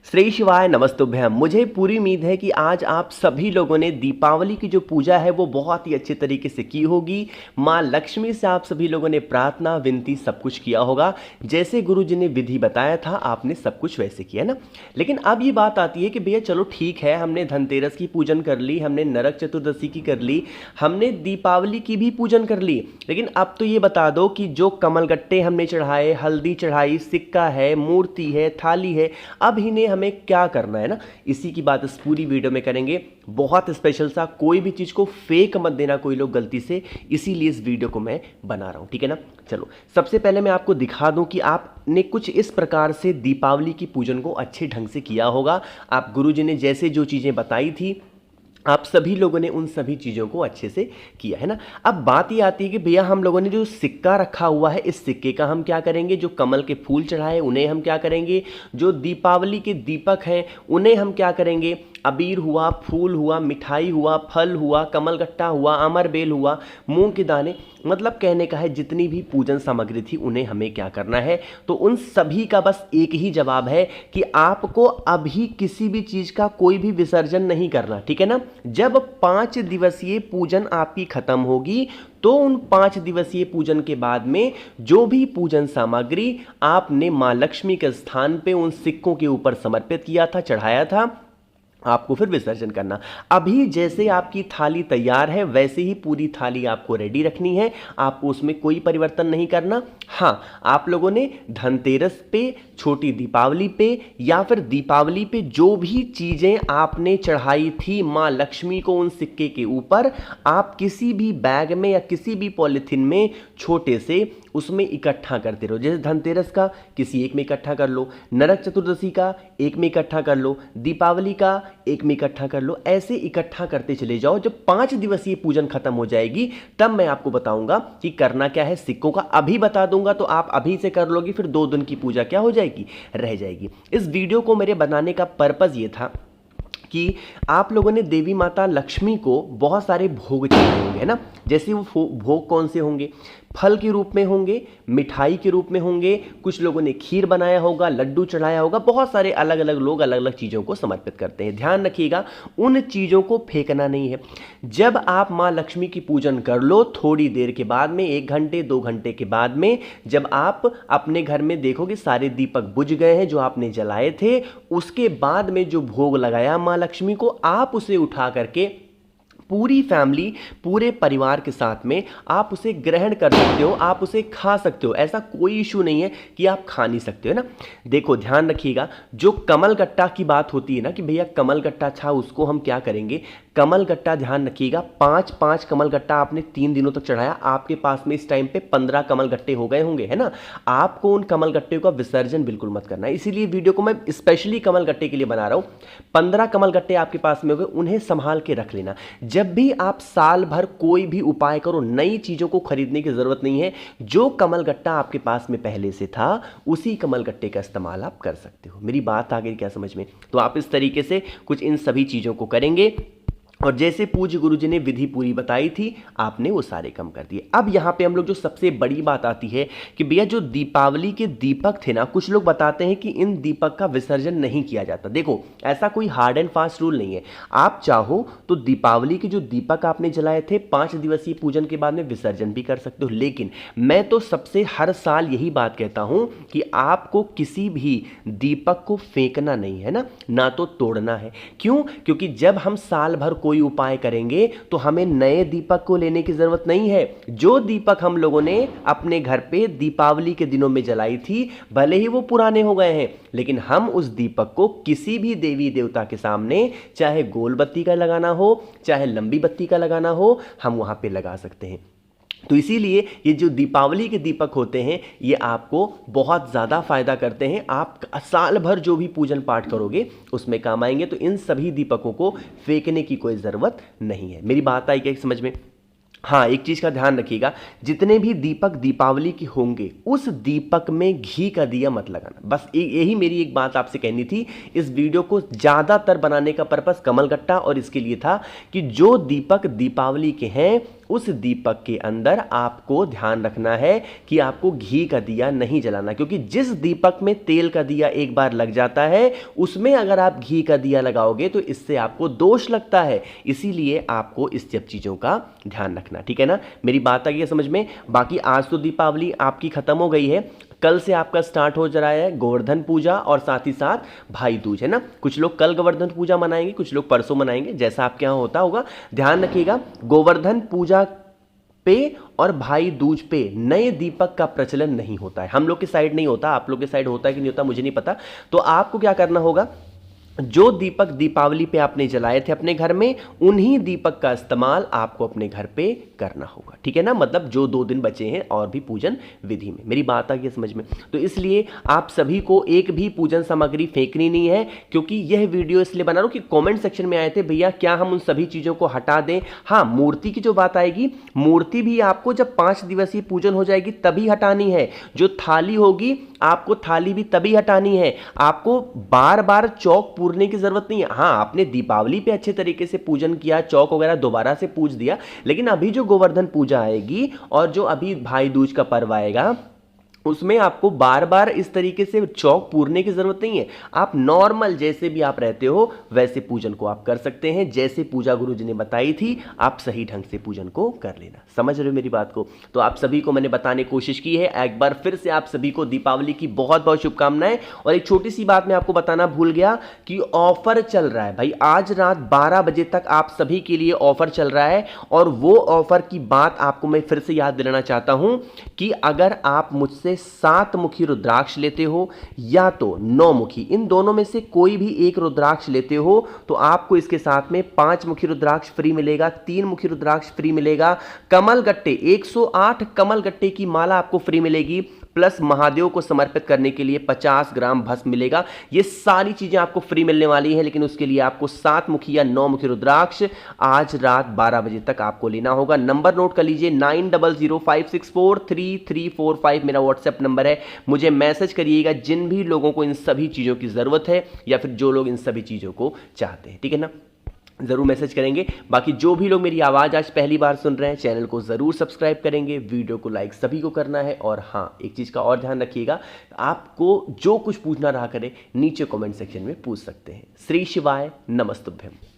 श्री शिवाय नमस्तुभ्यम। मुझे पूरी उम्मीद है कि आज आप सभी लोगों ने दीपावली की जो पूजा है वो बहुत ही अच्छे तरीके से की होगी। माँ लक्ष्मी से आप सभी लोगों ने प्रार्थना विनती सब कुछ किया होगा। जैसे गुरुजी ने विधि बताया था आपने सब कुछ वैसे किया ना। लेकिन अब ये बात आती है कि भैया चलो ठीक है, हमने धनतेरस की पूजन कर ली, हमने नरक चतुर्दशी की कर ली, हमने दीपावली की भी पूजन कर ली, लेकिन अब तो ये बता दो कि जो कमलगट्टे हमने चढ़ाए, हल्दी चढ़ाई, सिक्का है, मूर्ति है, थाली है, अब इन्हें हमें क्या करना है ना। इसी की बात इस पूरी वीडियो में करेंगे। बहुत स्पेशल सा, कोई भी चीज़ को फेक मत देना कोई लोग गलती से, इसीलिए इस वीडियो को मैं बना रहा हूँ, ठीक है ना। चलो सबसे पहले मैं आपको दिखा दूं कि आपने कुछ इस प्रकार से दीपावली की पूजन को अच्छे ढंग से किया होगा। आप गुरुजी ने जैसे जो चीज़ें बताई थी आप सभी लोगों ने उन सभी चीज़ों को अच्छे से किया है ना। अब बात ये आती है कि भैया हम लोगों ने जो सिक्का रखा हुआ है इस सिक्के का हम क्या करेंगे, जो कमल के फूल चढ़ाए उन्हें हम क्या करेंगे, जो दीपावली के दीपक हैं उन्हें हम क्या करेंगे, अबीर हुआ, फूल हुआ, मिठाई हुआ, फल हुआ, कमलगट्टा हुआ, अमर बेल हुआ, मूंग के दाने, मतलब कहने का है जितनी भी पूजन सामग्री थी उन्हें हमें क्या करना है। तो उन सभी का बस एक ही जवाब है कि आपको अभी किसी भी चीज़ का कोई भी विसर्जन नहीं करना, ठीक है ना। जब 5 दिवसीय पूजन आपकी खत्म होगी तो उन 5 दिवसीय पूजन के बाद में जो भी पूजन सामग्री आपने माँ लक्ष्मी के स्थान पे उन सिक्कों के ऊपर समर्पित किया था, चढ़ाया था, आपको फिर विसर्जन करना। अभी जैसे आपकी थाली तैयार है वैसे ही पूरी थाली आपको रेडी रखनी है, आपको उसमें कोई परिवर्तन नहीं करना। हाँ, आप लोगों ने धनतेरस पे, छोटी दीपावली पे या फिर दीपावली पे जो भी चीज़ें आपने चढ़ाई थी माँ लक्ष्मी को उन सिक्के के ऊपर, आप किसी भी बैग में या किसी भी पॉलिथीन में छोटे से उसमें इकट्ठा करते रहो। जैसे धनतेरस का किसी एक में इकट्ठा कर लो, नरक चतुर्दशी का एक में इकट्ठा कर लो, दीपावली का एक में इकट्ठा कर लो, ऐसे इकट्ठा करते चले जाओ। जब 5 दिवसीय पूजन खत्म हो जाएगी तब मैं आपको बताऊंगा कि करना क्या है सिक्कों का। अभी बता दूंगा तो आप अभी से कर लोगे, फिर 2 दिन की पूजा क्या हो जाएगी, रह जाएगी। इस वीडियो को मेरे बनाने का पर्पज़ ये था कि आप लोगों ने देवी माता लक्ष्मी को बहुत सारे भोग चढ़ाए होंगे, है ना। जैसे वो भोग कौन से होंगे, फल के रूप में होंगे, मिठाई के रूप में होंगे, कुछ लोगों ने खीर बनाया होगा, लड्डू चढ़ाया होगा, बहुत सारे अलग अलग लोग अलग अलग चीज़ों को समर्पित करते हैं। ध्यान रखिएगा उन चीज़ों को फेंकना नहीं है। जब आप माँ लक्ष्मी की पूजन कर लो थोड़ी देर के बाद में, 1 घंटे 2 घंटे के बाद में, जब आप अपने घर में देखोगे सारे दीपक बुझ गए हैं जो आपने जलाए थे, उसके बाद में जो भोग लगाया माँ लक्ष्मी को, आप उसे उठा करके पूरी फैमिली, पूरे परिवार के साथ में आप उसे ग्रहण कर सकते हो, आप उसे खा सकते हो। ऐसा कोई इशू नहीं है कि आप खा नहीं सकते हो ना। देखो ध्यान रखिएगा, जो कमलगट्टा की बात होती है ना कि भैया कमलगट्टा अच्छा उसको हम क्या करेंगे, कमलगट्टा ध्यान रखिएगा 5-5 कमलगट्टा आपने 3 दिनों तक चढ़ाया, आपके पास में इस टाइम पे 15 कमलगट्टे हो गए होंगे, है ना। आपको उन कमलगट्टे का विसर्जन बिल्कुल मत करना है, इसीलिए वीडियो को मैं स्पेशली कमलगट्टे के लिए बना रहा हूँ। 15 कमलगट्टे आपके पास में हो गए, उन्हें संभाल के रख लेना। जब भी आप साल भर कोई भी उपाय करो, नई चीज़ों को खरीदने की ज़रूरत नहीं है। जो कमलगट्टा आपके पास में पहले से था उसी कमलगट्टे का इस्तेमाल आप कर सकते हो। मेरी बात आ गई क्या समझ में। तो आप इस तरीके से कुछ इन सभी चीज़ों को करेंगे और जैसे पूज्य गुरुजी ने विधि पूरी बताई थी आपने वो सारे कम कर दिए। अब यहाँ पे हम लोग जो सबसे बड़ी बात आती है कि भैया जो दीपावली के दीपक थे ना, कुछ लोग बताते हैं कि इन दीपक का विसर्जन नहीं किया जाता। देखो ऐसा कोई हार्ड एंड फास्ट रूल नहीं है। आप चाहो तो दीपावली के जो दीपक आपने जलाए थे 5 दिवसीय पूजन के बाद में विसर्जन भी कर सकते हो, लेकिन मैं तो सबसे हर साल यही बात कहता हूँ कि आपको किसी भी दीपक को फेंकना नहीं है ना तो तोड़ना है। क्यों? क्योंकि जब हम साल भर कोई उपाय करेंगे तो हमें नए दीपक को लेने की जरूरत नहीं है। जो दीपक हम लोगों ने अपने घर पे दीपावली के दिनों में जलाई थी, भले ही वो पुराने हो गए हैं, लेकिन हम उस दीपक को किसी भी देवी देवता के सामने, चाहे गोल बत्ती का लगाना हो चाहे लंबी बत्ती का लगाना हो, हम वहां पे लगा सकते हैं। तो इसीलिए ये जो दीपावली के दीपक होते हैं ये आपको बहुत ज़्यादा फायदा करते हैं। आप साल भर जो भी पूजन पाठ करोगे उसमें काम आएंगे। तो इन सभी दीपकों को फेंकने की कोई ज़रूरत नहीं है। मेरी बात आई क्या समझ में? हाँ, एक चीज़ का ध्यान रखिएगा, जितने भी दीपक दीपावली के होंगे उस दीपक में घी का दिया मत लगाना। बस यही मेरी एक बात आपसे कहनी थी। इस वीडियो को ज़्यादातर बनाने का पर्पस कमलगट्टा और इसके लिए था कि जो दीपक दीपावली के हैं उस दीपक के अंदर आपको ध्यान रखना है कि आपको घी का दिया नहीं जलाना, क्योंकि जिस दीपक में तेल का दिया एक बार लग जाता है उसमें अगर आप घी का दिया लगाओगे तो इससे आपको दोष लगता है। इसीलिए आपको इस सब चीजों का ध्यान रखना, ठीक है ना। मेरी बात आ गई समझ में। बाकी आज तो दीपावली आपकी खत्म हो गई है, कल से आपका स्टार्ट हो जा रहा है गोवर्धन पूजा और साथ ही साथ भाई दूज, है ना। कुछ लोग कल गोवर्धन पूजा मनाएंगे, कुछ लोग परसों मनाएंगे, जैसा आपके यहाँ होता होगा। ध्यान रखिएगा, गोवर्धन पूजा पे और भाई दूज पे नए दीपक का प्रचलन नहीं होता है। हम लोग के साइड नहीं होता, आप लोग के साइड होता है कि नहीं होता मुझे नहीं पता। तो आपको क्या करना होगा, जो दीपक दीपावली पे आपने जलाए थे अपने घर में, उन्हीं दीपक का इस्तेमाल आपको अपने घर पे करना होगा, ठीक है ना। मतलब जो 2 दिन बचे हैं और भी पूजन विधि में। मेरी बात आ गई समझ में। तो इसलिए आप सभी को एक भी पूजन सामग्री फेंकनी नहीं है, क्योंकि यह वीडियो इसलिए बना रहा हूं कि कमेंट सेक्शन में आए थे भैया क्या हम उन सभी चीजों को हटा दें। हाँ, मूर्ति की जो बात आएगी, मूर्ति भी आपको जब 5 दिवसीय पूजन हो जाएगी तभी हटानी है। जो थाली होगी आपको थाली भी तभी हटानी है, आपको बार बार चौक पूरने की जरूरत नहीं है। हाँ, आपने दीपावली पे अच्छे तरीके से पूजन किया, चौक वगैरह दोबारा से पूज दिया, लेकिन अभी जो गोवर्धन पूजा आएगी और जो अभी भाई दूज का पर्व आएगा उसमें आपको बार बार इस तरीके से चौक पूरने की जरूरत नहीं है। आप नॉर्मल जैसे भी आप रहते हो वैसे पूजन को आप कर सकते हैं, जैसे पूजा गुरु जी ने बताई थी आप सही ढंग से पूजन को कर लेना। समझ रहे हो मेरी बात को। तो आप सभी को मैंने बताने की कोशिश की है। एक बार फिर से आप सभी को दीपावली की बहुत बहुत शुभकामनाएं। और एक छोटी सी बात मैं आपको बताना भूल गया कि ऑफर चल रहा है भाई, आज रात 12 बजे तक आप सभी के लिए ऑफर चल रहा है। और वो ऑफर की बात आपको मैं फिर से याद दिलाना चाहता हूं कि अगर आप मुझसे 7 मुखी रुद्राक्ष लेते हो या तो 9 मुखी, इन दोनों में से कोई भी एक रुद्राक्ष लेते हो तो आपको इसके साथ में 5 मुखी रुद्राक्ष फ्री मिलेगा, 3 मुखी रुद्राक्ष फ्री मिलेगा, कमल गट्टे 108 कमल गट्टे की माला आपको फ्री मिलेगी, प्लस महादेव को समर्पित करने के लिए 50 ग्राम भस्म मिलेगा। ये सारी चीजें आपको फ्री मिलने वाली हैं, लेकिन उसके लिए आपको 7 मुखी या 9 मुखी रुद्राक्ष आज रात 12 बजे तक आपको लेना होगा। नंबर नोट कर लीजिए, 9005643345 मेरा व्हाट्सएप नंबर है। मुझे मैसेज करिएगा जिन भी लोगों को इन सभी चीजों की जरूरत है या फिर जो लोग इन सभी चीजों को चाहते हैं, ठीक है ना। जरूर मैसेज करेंगे। बाकी जो भी लोग मेरी आवाज़ आज पहली बार सुन रहे हैं चैनल को ज़रूर सब्सक्राइब करेंगे, वीडियो को लाइक सभी को करना है। और हाँ, एक चीज़ का और ध्यान रखिएगा, आपको जो कुछ पूछना रहा करे नीचे कमेंट सेक्शन में पूछ सकते हैं। श्री शिवाय नमस्तुभ्यम।